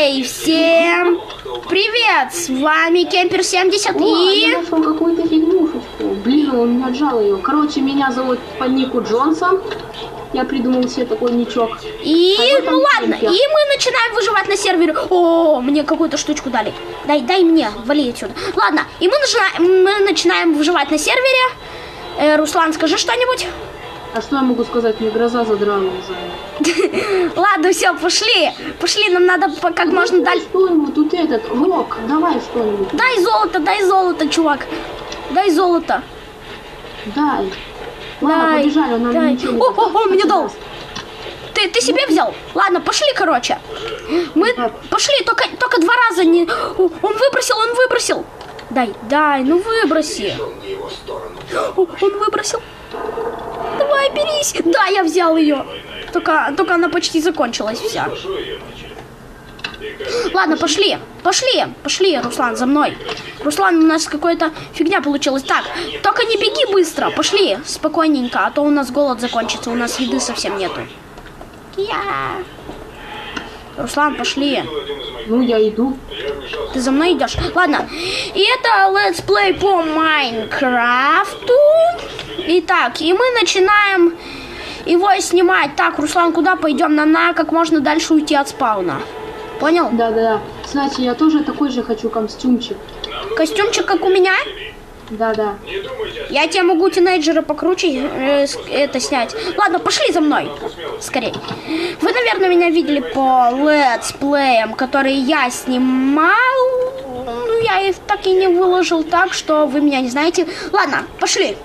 Эй, всем привет! С вами Кемпер 70 и... Я нашел какую-то фигнюшечку. Блин, он меня отжал ее. Короче, меня зовут по нику Джонсон. Я придумал себе такой ничок. И, ну ладно, и мы начинаем выживать на сервере. О, мне какую-то штучку дали. Дай мне, вали отсюда. Ладно, и мы начинаем выживать на сервере. Руслан, скажи что-нибудь. А что я могу сказать? Мне гроза задрала уже. Ладно, все, пошли. Пошли, нам надо как можно дальше. Что-нибудь, тут этот, Рок, давай что-нибудь. Дай золото, чувак. Дай золото. Дай. Ладно, побежали, он нам ничего не даст. Он мне дал. Ты себе взял? Ладно, пошли, короче. Мы пошли, только 2 раза не... Он выбросил. Дай, ну выброси. Он выбросил. Давай, берись. Да, я взял ее. Только она почти закончилась вся. Ладно, пошли, Руслан, за мной. Руслан, у нас какая-то фигня получилась. Так, только не беги быстро, пошли, спокойненько, а то у нас голод закончится, у нас еды совсем нету. Руслан, пошли. Ну, я иду. Ты за мной идешь? Ладно, и это летсплей по Майнкрафту. Итак, и мы начинаем его снимать. Так, Руслан, куда пойдем? Нам надо как можно дальше уйти от спауна. Понял? Да. Кстати, я тоже такой же хочу костюмчик. Костюмчик, как у меня? Да. Я тебе могу тинейджера покруче это снять. Ладно, пошли за мной. Скорей. Вы, наверное, меня видели по летсплеям, которые я снимал. Ну, я их так и не выложил так, что вы меня не знаете. Ладно, пошли.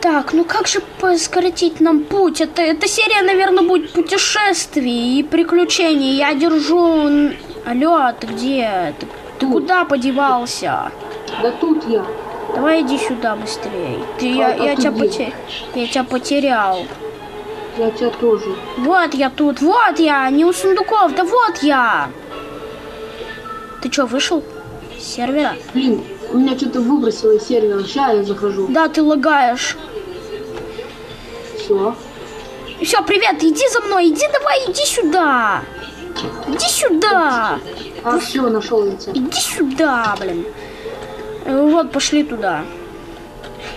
Так, ну как же скоротить нам путь? Эта серия, наверное, будет путешествий и приключений. Я держу... Алло, ты где? Ты куда подевался? Да тут я. Давай иди сюда быстрее. Я тебя потерял. Я тебя тоже. Вот я тут, вот я, не у сундуков, да вот я. Ты что, вышел с сервера? Блин, у меня что-то выбросило из сервера. Сейчас я захожу. Да, ты лагаешь. Все, привет, иди за мной, иди сюда. Иди сюда. А, все, нашел я тебя. Иди сюда, блин. Вот, пошли туда.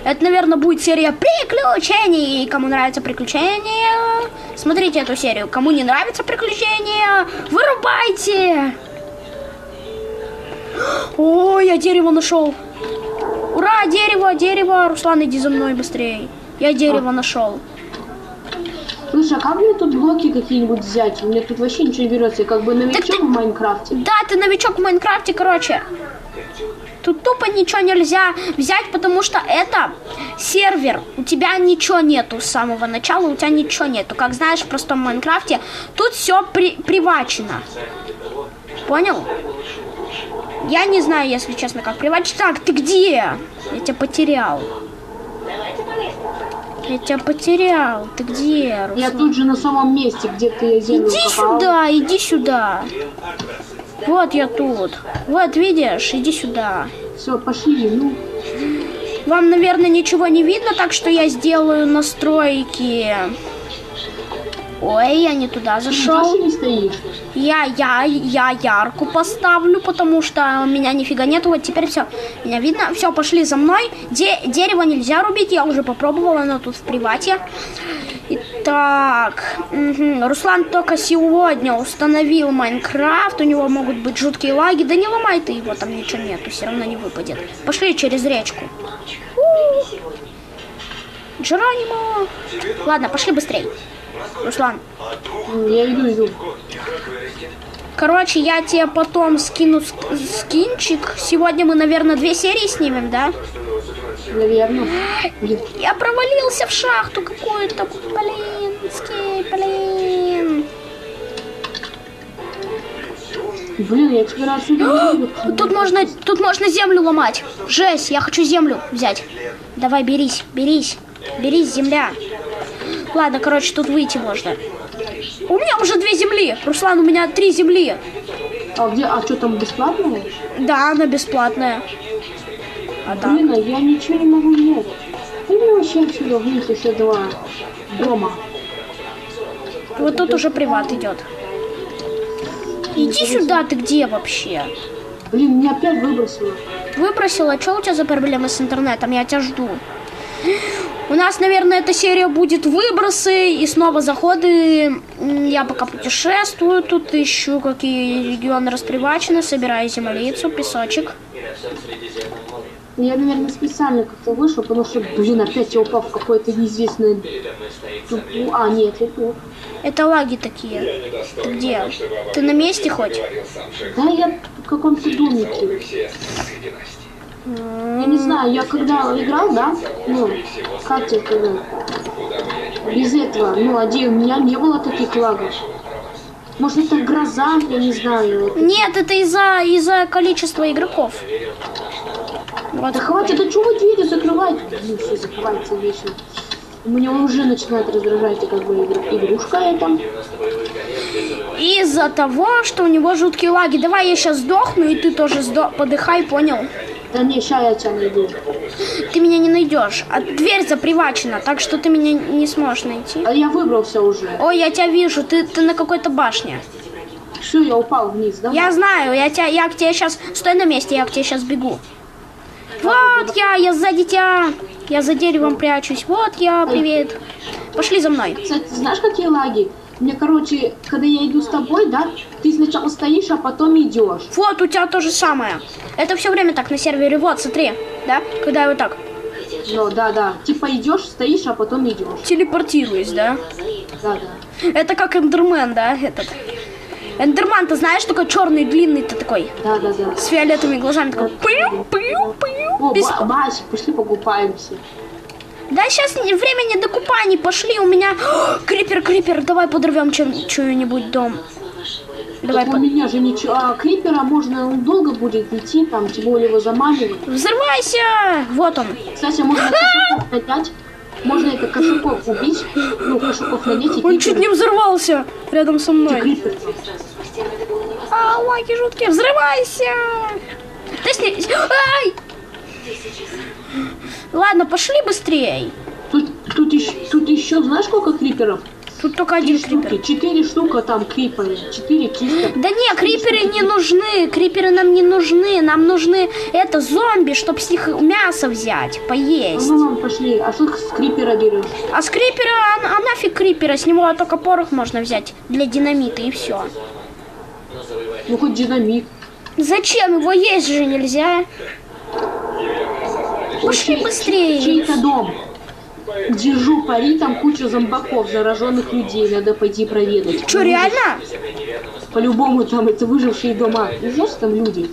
Это, наверное, будет серия приключений. Кому нравятся приключения, смотрите эту серию. Кому не нравятся приключения, вырубайте. О, я дерево нашел. Ура, дерево. Руслан, иди за мной быстрее. Я дерево нашел. Слушай, а как мне тут блоки какие-нибудь взять? У меня тут вообще ничего не берется. Я как бы новичок в Майнкрафте. Да, ты новичок в Майнкрафте, короче. Тут тупо ничего нельзя взять, потому что это сервер. У тебя ничего нету с самого начала, у тебя ничего нету. Как знаешь, в простом Майнкрафте тут все привачено. Понял? Я не знаю, если честно, как привачить. Так, ты где? Я тебя потерял. Ты где, Руслан? Я тут же на самом месте, где-то я землю копал. Иди сюда. Вот я тут. Вот, видишь, иди сюда. Все, пошли, ну. Вам, наверное, ничего не видно, так что я сделаю настройки. Ой, я не туда зашел. Ты не стоишь? Я ярку поставлю, потому что у меня нифига нету. Вот теперь все. Меня видно. Все, пошли за мной. Дерево нельзя рубить, я уже попробовала, оно тут в привате. Итак, Руслан только сегодня установил Майнкрафт. У него могут быть жуткие лаги. Да не ломай ты его, там ничего нету, все равно не выпадет. Пошли через речку. Джеронимо. Ладно, пошли быстрей. Руслан. Я иду. Короче, я тебе потом скину скинчик. Сегодня мы, наверное, 2 серии снимем, да? Наверное. Я провалился в шахту какую-то. Блин. Блин, я теперь отсюда не буду. Тут можно землю ломать. Жесть, я хочу землю взять. Давай, берись, земля. Ладно, короче, тут выйти можно. У меня уже 2 земли. Руслан, у меня 3 земли. А где? А что там бесплатное? Да, она бесплатная. Блин, я ничего не могу взять. Или вообще отсюда вниз еще 2 дома. Вот тут уже приват идет. Иди сюда, ты где вообще? Блин, меня опять выбросило. Выбросила, что у тебя за проблемы с интернетом? Я тебя жду. У нас, наверное, эта серия будет выбросы и снова заходы. Я пока путешествую, тут ищу, какие регионы распривачены, собираю землицу, песочек. Я, наверное, специально как-то вышел, потому что, блин, опять я упал в какое-то неизвестное... А, нет, я тут. Это лаги такие. Ты где? Ты на месте хоть? Да, я в каком-то домике. Я не знаю, я когда играл, да, ну, как тебе сказать, без этого, ну, у меня не было таких лагов. Может, это гроза, я не знаю. Нет, это из-за количества игроков. Вот Да хватит, да что вы двери закрываете? Ну, все закрывается вечно. Меня уже начинает раздражать, как бы, игрушка эта. Из-за того, что у него жуткие лаги. Давай я сейчас сдохну, и ты тоже подыхай, понял? Да не, ща я тебя найду. Ты меня не найдешь. А дверь запривачена, так что ты меня не сможешь найти. А я выбрался уже. Ой, я тебя вижу, ты на какой-то башне. Все, я упал вниз, да? Я знаю, я к тебе сейчас... Стой на месте, я к тебе сейчас бегу. Вот я сзади тебя. Я за деревом прячусь. Вот я, привет. Пошли за мной. Кстати, знаешь, какие лаги? Мне, короче, когда я иду с тобой, да, ты сначала стоишь, а потом идешь. Вот, у тебя то же самое. Это все время так на сервере. Вот, смотри, да? Когда я вот так Ну, да. Типа идешь, стоишь, а потом идешь. телепортируюсь, да? Да. Это как Эндермен, да, этот. Эндерман, ты знаешь, такой черный, длинный, ты такой. Да. С фиолетовыми глазами, такой. Пыу. О, Бась, пошли покупаемся. Да сейчас времени до купаний, пошли, у меня... Крипер, давай подорвем что-нибудь дом. Давай. У меня же ничего. А крипера можно, он долго будет идти, там, тем более его заманивать. Взрывайся! Вот он. Кстати, можно кошаков нанять. Можно это кошаков убить. Ну, кошаков нанять и Он чуть не взорвался рядом со мной. крипер. А, лаги жуткие, взрывайся! Да Ай! Ладно, пошли быстрее. Тут еще, знаешь, сколько криперов? Тут только один крипер. 4 штука там криперы. 4 чисто. Да не, криперы не нужны. Криперы нам не нужны. Нам нужны это зомби, чтобы с них мясо взять, поесть. Ну, ладно, пошли. А что с крипера берешь? А с крипера, а нафиг крипера? С него только порох можно взять для динамита и все. Ну, хоть динамит. Зачем? Его есть же нельзя. Пошли быстрее. Чей-то дом. Держу пари, там куча зомбаков, зараженных людей. Надо пойти проведать. Что, реально? По-любому там это выжившие дома. Не знаешь, там люди?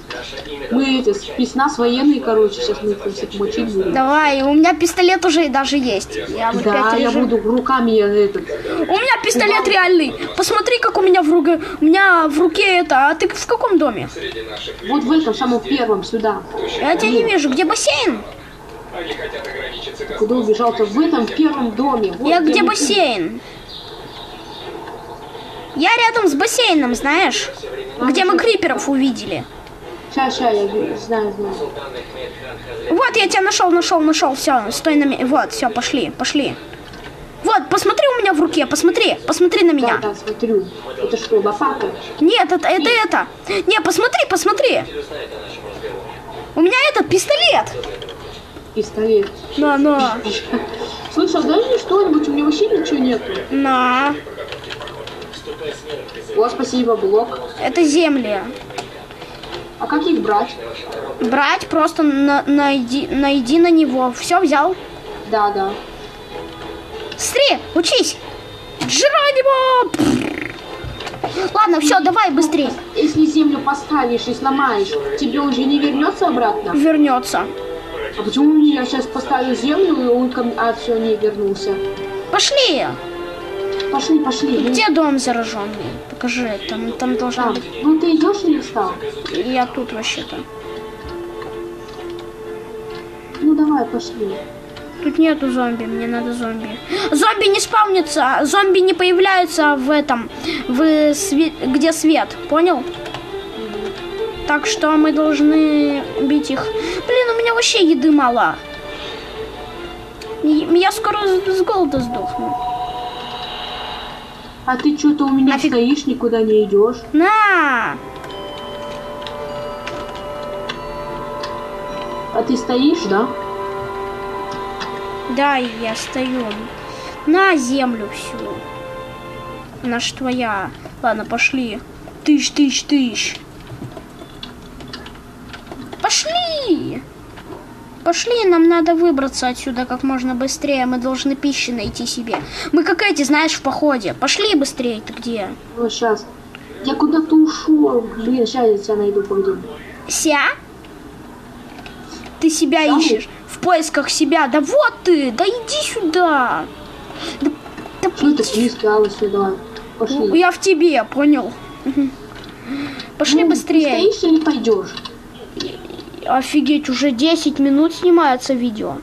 Мы эти, спецназ военные, короче, сейчас мы их всех мочить будем. Давай, у меня пистолет уже даже есть. Я в Да, опять я режим. буду руками этот. У меня пистолет реальный. Посмотри, как у меня в руке это. А ты в каком доме? Вот в этом самом первом, сюда. Я тебя не вижу. Где бассейн? Куда убежал-то? В этом первом доме. Вот Я где мы- бассейн? Я рядом с бассейном, знаешь? Где мы криперов увидели. Ща, я знаю. Вот, я тебя нашел. Все, стой на месте. Вот, все, пошли. Вот, посмотри у меня в руке, посмотри на меня. Да, смотрю. Это что, лопата? Нет, это. Не, посмотри. У меня этот пистолет. Пистолет. На. Слышь, а дай мне что-нибудь, у меня вообще ничего нету. На. О, спасибо, блок. Это земли. А как их брать? Брать, просто найди на него. Все, взял. Да. Смотри, учись. Джеронимо! Ладно, все, давай быстрее. Если землю поставишь и сломаешь, тебе уже не вернется обратно? Вернется. А почему я сейчас поставлю землю, и он ко мне... А, все, не вернулся. Пошли. Пошли. Где дом зараженный? Покажи, там должен А, быть. ну ты идешь или встал? Я тут вообще-то. Ну давай, пошли. Тут нету зомби, мне надо зомби. Зомби не спавнится, зомби не появляются в этом, где свет, понял? Так что мы должны бить их. Блин, у меня вообще еды мало. Я скоро с голода сдохну. А ты что-то у меня Нафиг. стоишь, никуда не идешь. На! А ты стоишь, да? Да, я стою. На землю всю. Она ж твоя. Ладно, пошли. Тыщ. Пошли! Пошли, нам надо выбраться отсюда как можно быстрее. Мы должны пищи найти себе. Мы как эти, знаешь, в походе. Пошли быстрее, ты где? Ну, сейчас. Я куда-то ушел. Блин, сейчас я тебя найду, пойду. Ся? Ты себя Да. ищешь. В поисках себя. Да вот ты! Да иди сюда! Да Что это близко, Алла, сюда? Пошли. я в тебе, понял? Мгм. Пошли Ну, быстрее. Ты стоишь или пойдешь? Офигеть, уже 10 минут снимается видео.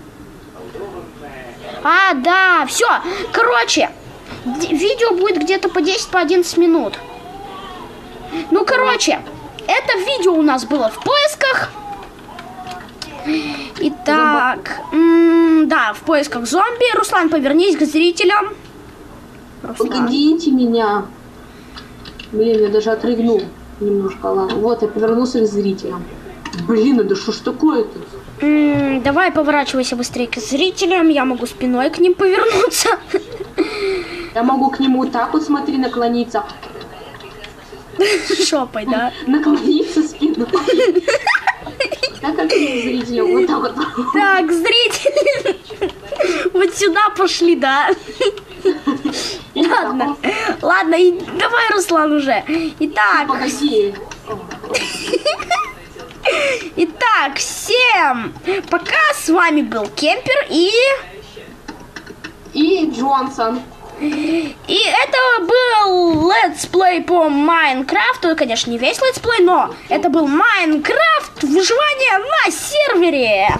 А, да, все. Короче, видео будет где-то по 10-11 минут. Ну, короче, это видео у нас было в поисках. Итак, да, в поисках зомби. Руслан, повернись к зрителям. Руслан. Погодите меня. Блин, я даже отрыгнул немножко. Ладно. Вот, я повернулся к зрителям. Блин, да что ж такое-то? Давай поворачивайся быстрее к зрителям. Я могу спиной к ним повернуться. Я могу к нему вот так вот, смотри, наклониться. Шопой, да? Наклониться спиной. Так как к зрителям. Вот так вот. Так, зрители, вот сюда пошли, да? Ладно, ладно, давай, Руслан, уже. Итак, Погоди. итак, всем пока, с вами был Кемпер И Джонсон. и это был летсплей по Майнкрафту. Конечно, не весь летсплей, но это был Майнкрафт, выживание на сервере.